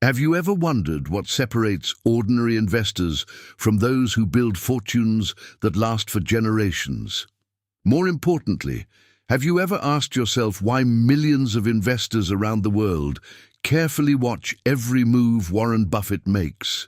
Have you ever wondered what separates ordinary investors from those who build fortunes that last for generations? More importantly, have you ever asked yourself why millions of investors around the world carefully watch every move Warren Buffett makes?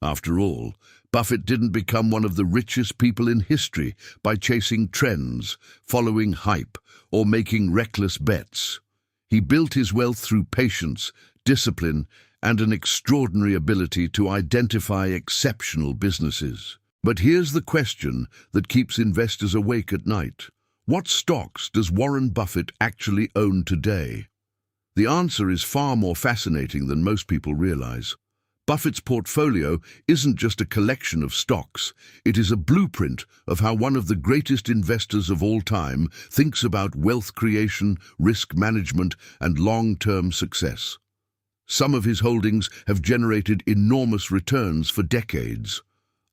After all, Buffett didn't become one of the richest people in history by chasing trends, following hype, or making reckless bets. He built his wealth through patience, discipline, and an extraordinary ability to identify exceptional businesses. But here's the question that keeps investors awake at night. What stocks does Warren Buffett actually own today? The answer is far more fascinating than most people realize. Buffett's portfolio isn't just a collection of stocks. It is a blueprint of how one of the greatest investors of all time thinks about wealth creation, risk management, and long-term success. Some of his holdings have generated enormous returns for decades.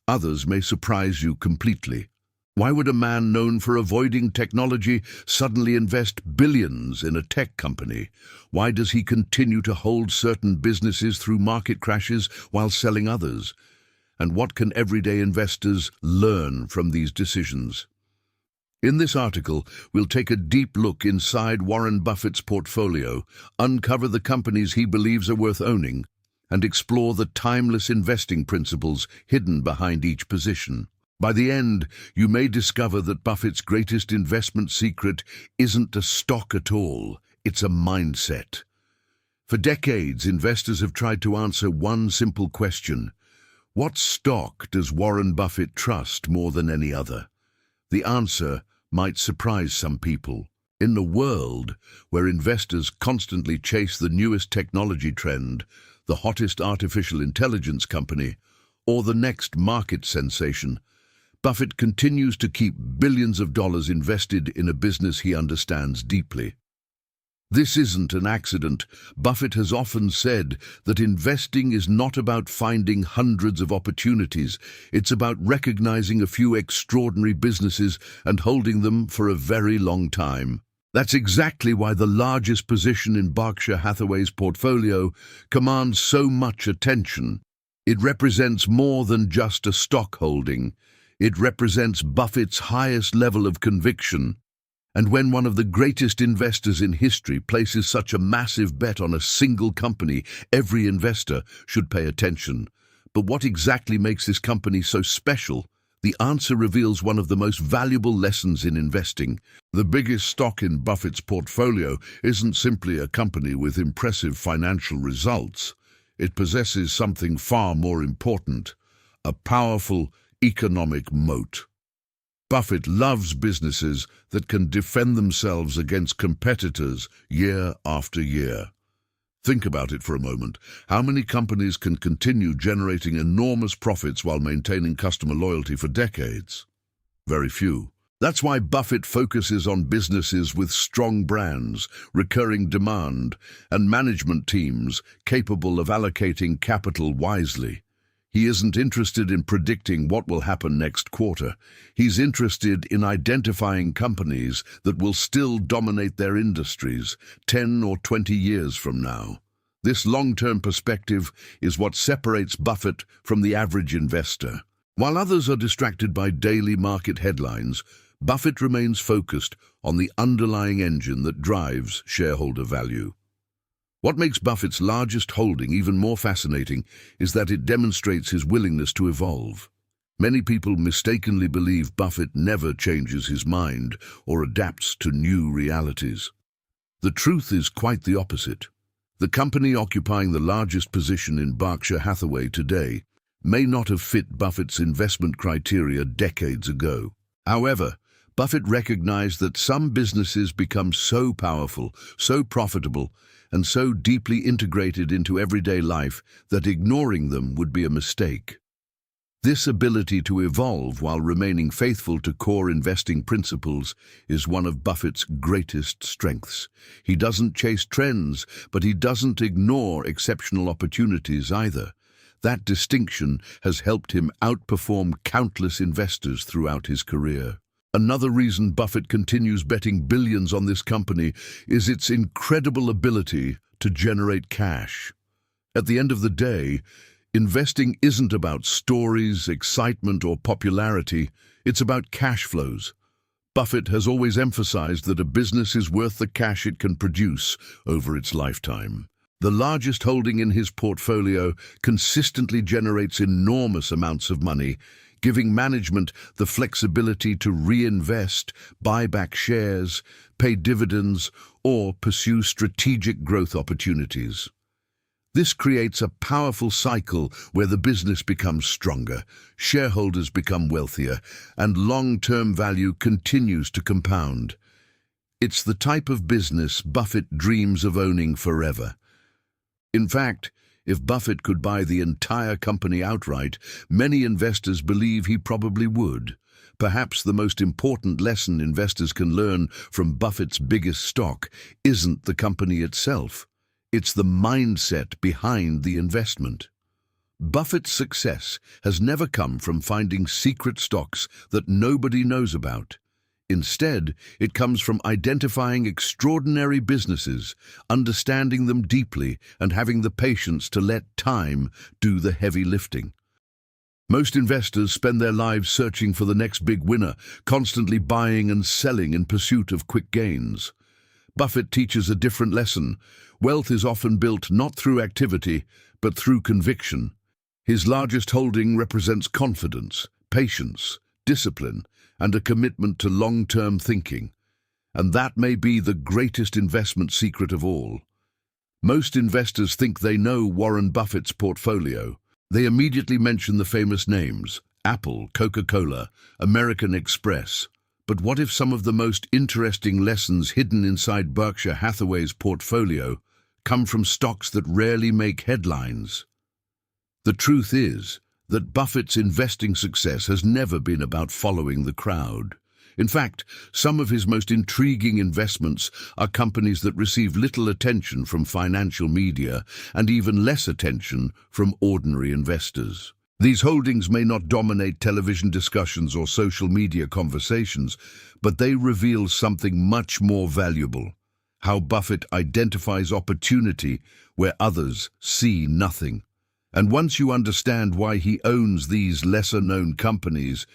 Others may surprise you completely. Why would a man known for avoiding technology suddenly invest billions in a tech company? Why does he continue to hold certain businesses through market crashes while selling others? And what can everyday investors learn from these decisions? In this article, we'll take a deep look inside Warren Buffett's portfolio, uncover the companies he believes are worth owning, and explore the timeless investing principles hidden behind each position. By the end, you may discover that Buffett's greatest investment secret isn't a stock at all, it's a mindset. For decades, investors have tried to answer one simple question: what stock does Warren Buffett trust more than any other? The answer might surprise some people. In a world where investors constantly chase the newest technology trend, the hottest artificial intelligence company, or the next market sensation, Buffett continues to keep billions of dollars invested in a business he understands deeply. This isn't an accident. Buffett has often said that investing is not about finding hundreds of opportunities. It's about recognizing a few extraordinary businesses and holding them for a very long time. That's exactly why the largest position in Berkshire Hathaway's portfolio commands so much attention. It represents more than just a stock holding. It represents Buffett's highest level of conviction. And when one of the greatest investors in history places such a massive bet on a single company, every investor should pay attention. But what exactly makes this company so special? The answer reveals one of the most valuable lessons in investing. The biggest stock in Buffett's portfolio isn't simply a company with impressive financial results. It possesses something far more important: a powerful economic moat. Buffett loves businesses that can defend themselves against competitors year after year. Think about it for a moment. How many companies can continue generating enormous profits while maintaining customer loyalty for decades? Very few. That's why Buffett focuses on businesses with strong brands, recurring demand, and management teams capable of allocating capital wisely. He isn't interested in predicting what will happen next quarter. He's interested in identifying companies that will still dominate their industries 10 or 20 years from now. This long-term perspective is what separates Buffett from the average investor. While others are distracted by daily market headlines, Buffett remains focused on the underlying engine that drives shareholder value. What makes Buffett's largest holding even more fascinating is that it demonstrates his willingness to evolve. Many people mistakenly believe Buffett never changes his mind or adapts to new realities. The truth is quite the opposite. The company occupying the largest position in Berkshire Hathaway today may not have fit Buffett's investment criteria decades ago. However, Buffett recognized that some businesses become so powerful, so profitable, and so deeply integrated into everyday life that ignoring them would be a mistake. This ability to evolve while remaining faithful to core investing principles is one of Buffett's greatest strengths. He doesn't chase trends, but he doesn't ignore exceptional opportunities either. That distinction has helped him outperform countless investors throughout his career. Another reason Buffett continues betting billions on this company is its incredible ability to generate cash. At the end of the day, investing isn't about stories, excitement, or popularity. It's about cash flows. Buffett has always emphasized that a business is worth the cash it can produce over its lifetime. The largest holding in his portfolio consistently generates enormous amounts of money, giving management the flexibility to reinvest, buy back shares, pay dividends, or pursue strategic growth opportunities. This creates a powerful cycle where the business becomes stronger, shareholders become wealthier, and long-term value continues to compound. It's the type of business Buffett dreams of owning forever. In fact, if Buffett could buy the entire company outright, many investors believe he probably would. Perhaps the most important lesson investors can learn from Buffett's biggest stock isn't the company itself. It's the mindset behind the investment. Buffett's success has never come from finding secret stocks that nobody knows about. Instead, it comes from identifying extraordinary businesses, understanding them deeply, and having the patience to let time do the heavy lifting. Most investors spend their lives searching for the next big winner, constantly buying and selling in pursuit of quick gains. Buffett teaches a different lesson. Wealth is often built not through activity, but through conviction. His largest holding represents confidence, patience, discipline, and a commitment to long-term thinking. And that may be the greatest investment secret of all. Most investors think they know Warren Buffett's portfolio. They immediately mention the famous names: Apple, Coca-Cola, American Express. But what if some of the most interesting lessons hidden inside Berkshire Hathaway's portfolio come from stocks that rarely make headlines? The truth is that Buffett's investing success has never been about following the crowd. In fact, some of his most intriguing investments are companies that receive little attention from financial media and even less attention from ordinary investors. These holdings may not dominate television discussions or social media conversations, but they reveal something much more valuable: how Buffett identifies opportunity where others see nothing. And once you understand why he owns these lesser-known companies,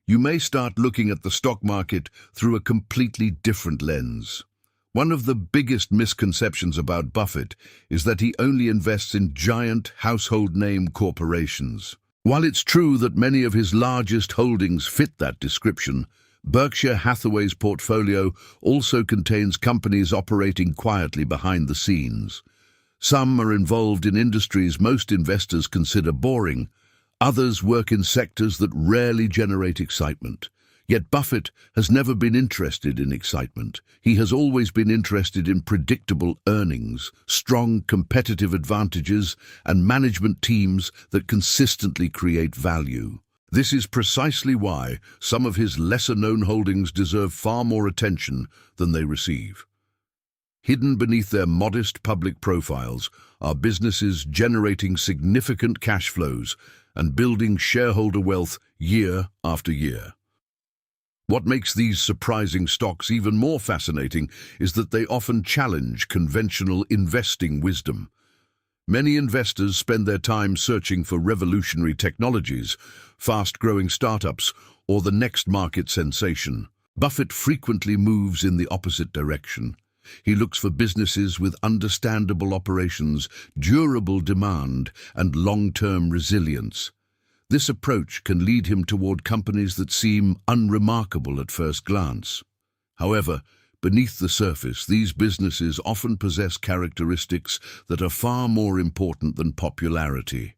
you may start looking at the stock market through a completely different lens. One of the biggest misconceptions about Buffett is that he only invests in giant household name corporations. While it's true that many of his largest holdings fit that description, Berkshire Hathaway's portfolio also contains companies operating quietly behind the scenes. Some are involved in industries most investors consider boring. Others work in sectors that rarely generate excitement. Yet Buffett has never been interested in excitement. He has always been interested in predictable earnings, strong competitive advantages, and management teams that consistently create value. This is precisely why some of his lesser-known holdings deserve far more attention than they receive. Hidden beneath their modest public profiles are businesses generating significant cash flows and building shareholder wealth year after year. What makes these surprising stocks even more fascinating is that they often challenge conventional investing wisdom. Many investors spend their time searching for revolutionary technologies, fast-growing startups, or the next market sensation. Buffett frequently moves in the opposite direction. He looks for businesses with understandable operations, durable demand, and long-term resilience. This approach can lead him toward companies that seem unremarkable at first glance. However, beneath the surface, these businesses often possess characteristics that are far more important than popularity.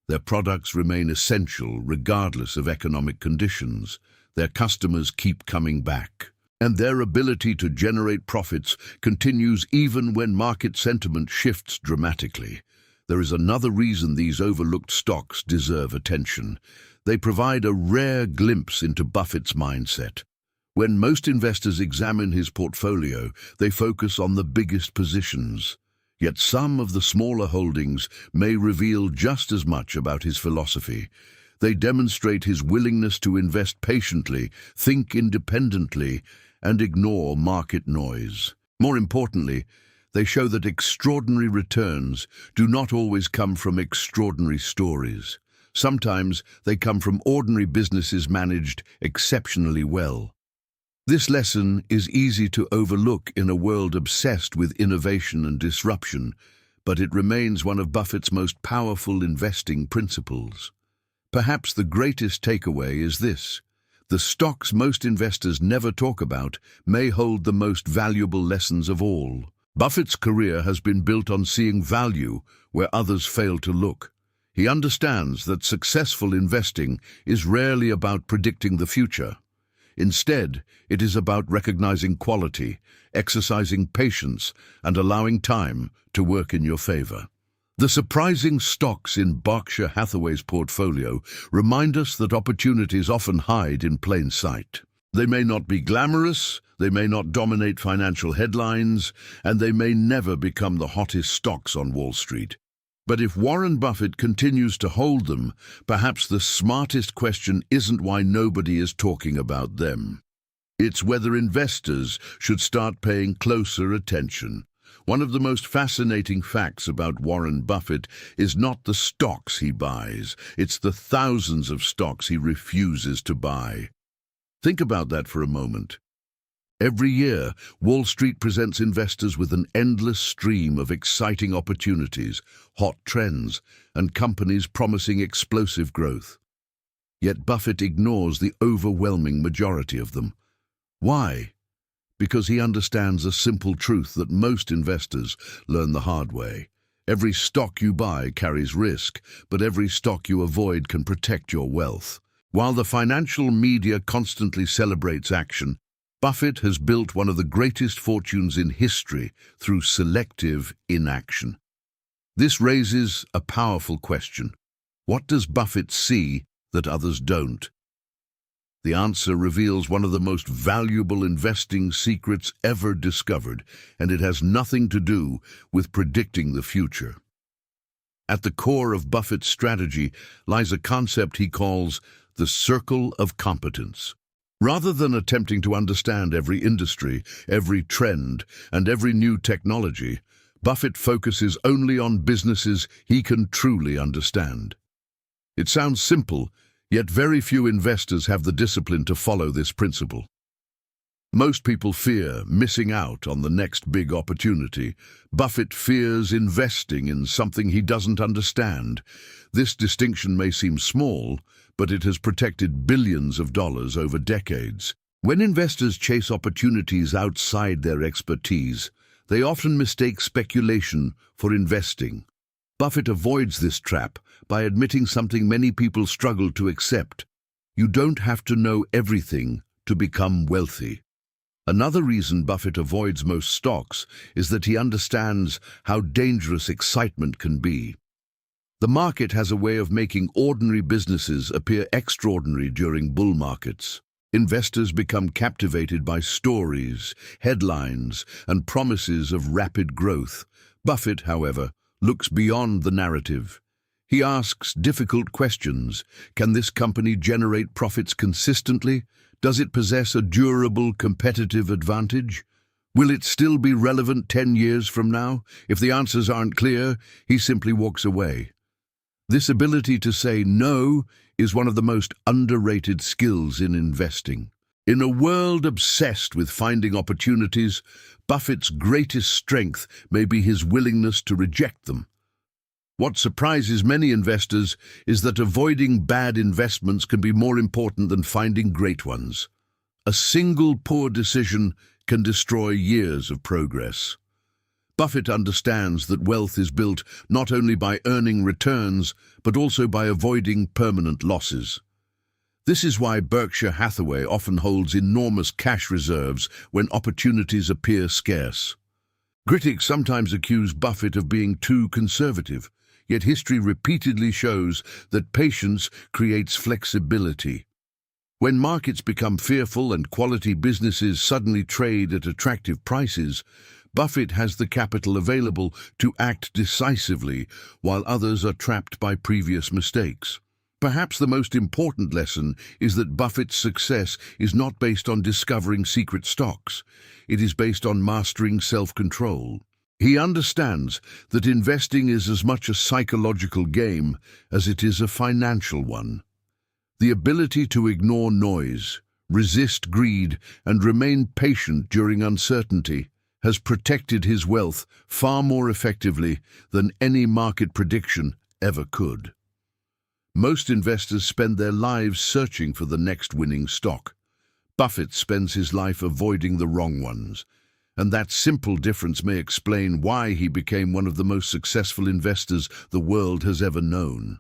Their products remain essential regardless of economic conditions. Their customers keep coming back. And their ability to generate profits continues even when market sentiment shifts dramatically. There is another reason these overlooked stocks deserve attention. They provide a rare glimpse into Buffett's mindset. When most investors examine his portfolio, they focus on the biggest positions. Yet some of the smaller holdings may reveal just as much about his philosophy. They demonstrate his willingness to invest patiently, think independently, and ignore market noise. More importantly, They show that extraordinary returns do not always come from extraordinary stories. Sometimes they come from ordinary businesses managed exceptionally well. This lesson is easy to overlook in a world obsessed with innovation and disruption, but it remains one of Buffett's most powerful investing principles. Perhaps the greatest takeaway is this: the stocks most investors never talk about may hold the most valuable lessons of all. Buffett's career has been built on seeing value where others fail to look. He understands that successful investing is rarely about predicting the future. Instead, it is about recognizing quality, exercising patience, and allowing time to work in your favor. The surprising stocks in Berkshire Hathaway's portfolio remind us that opportunities often hide in plain sight. They may not be glamorous, they may not dominate financial headlines, and they may never become the hottest stocks on Wall Street. But if Warren Buffett continues to hold them, perhaps the smartest question isn't why nobody is talking about them. It's whether investors should start paying closer attention. One of the most fascinating facts about Warren Buffett is not the stocks he buys, it's the thousands of stocks he refuses to buy. Think about that for a moment. Every year, Wall Street presents investors with an endless stream of exciting opportunities, hot trends, and companies promising explosive growth. Yet Buffett ignores the overwhelming majority of them. Why? Because he understands a simple truth that most investors learn the hard way. Every stock you buy carries risk, but every stock you avoid can protect your wealth. While the financial media constantly celebrates action, Buffett has built one of the greatest fortunes in history through selective inaction. This raises a powerful question. What does Buffett see that others don't? The answer reveals one of the most valuable investing secrets ever discovered, and it has nothing to do with predicting the future. At the core of Buffett's strategy lies a concept he calls the circle of competence. Rather than attempting to understand every industry, every trend, and every new technology, Buffett focuses only on businesses he can truly understand. It sounds simple, yet very few investors have the discipline to follow this principle. Most people fear missing out on the next big opportunity. Buffett fears investing in something he doesn't understand. This distinction may seem small, but it has protected billions of dollars over decades. When investors chase opportunities outside their expertise, they often mistake speculation for investing. Buffett avoids this trap by admitting something many people struggle to accept: you don't have to know everything to become wealthy. Another reason Buffett avoids most stocks is that he understands how dangerous excitement can be. The market has a way of making ordinary businesses appear extraordinary during bull markets. Investors become captivated by stories, headlines, and promises of rapid growth. Buffett, however, looks beyond the narrative. He asks difficult questions. Can this company generate profits consistently? Does it possess a durable competitive advantage? Will it still be relevant 10 years from now? If the answers aren't clear, he simply walks away. This ability to say no is one of the most underrated skills in investing. In a world obsessed with finding opportunities, Buffett's greatest strength may be his willingness to reject them. What surprises many investors is that avoiding bad investments can be more important than finding great ones. A single poor decision can destroy years of progress. Buffett understands that wealth is built not only by earning returns, but also by avoiding permanent losses. This is why Berkshire Hathaway often holds enormous cash reserves when opportunities appear scarce. Critics sometimes accuse Buffett of being too conservative, yet history repeatedly shows that patience creates flexibility. When markets become fearful and quality businesses suddenly trade at attractive prices, Buffett has the capital available to act decisively while others are trapped by previous mistakes. Perhaps the most important lesson is that Buffett's success is not based on discovering secret stocks. It is based on mastering self-control. He understands that investing is as much a psychological game as it is a financial one. The ability to ignore noise, resist greed, and remain patient during uncertainty has protected his wealth far more effectively than any market prediction ever could. Most investors spend their lives searching for the next winning stock. Buffett spends his life avoiding the wrong ones, and that simple difference may explain why he became one of the most successful investors the world has ever known.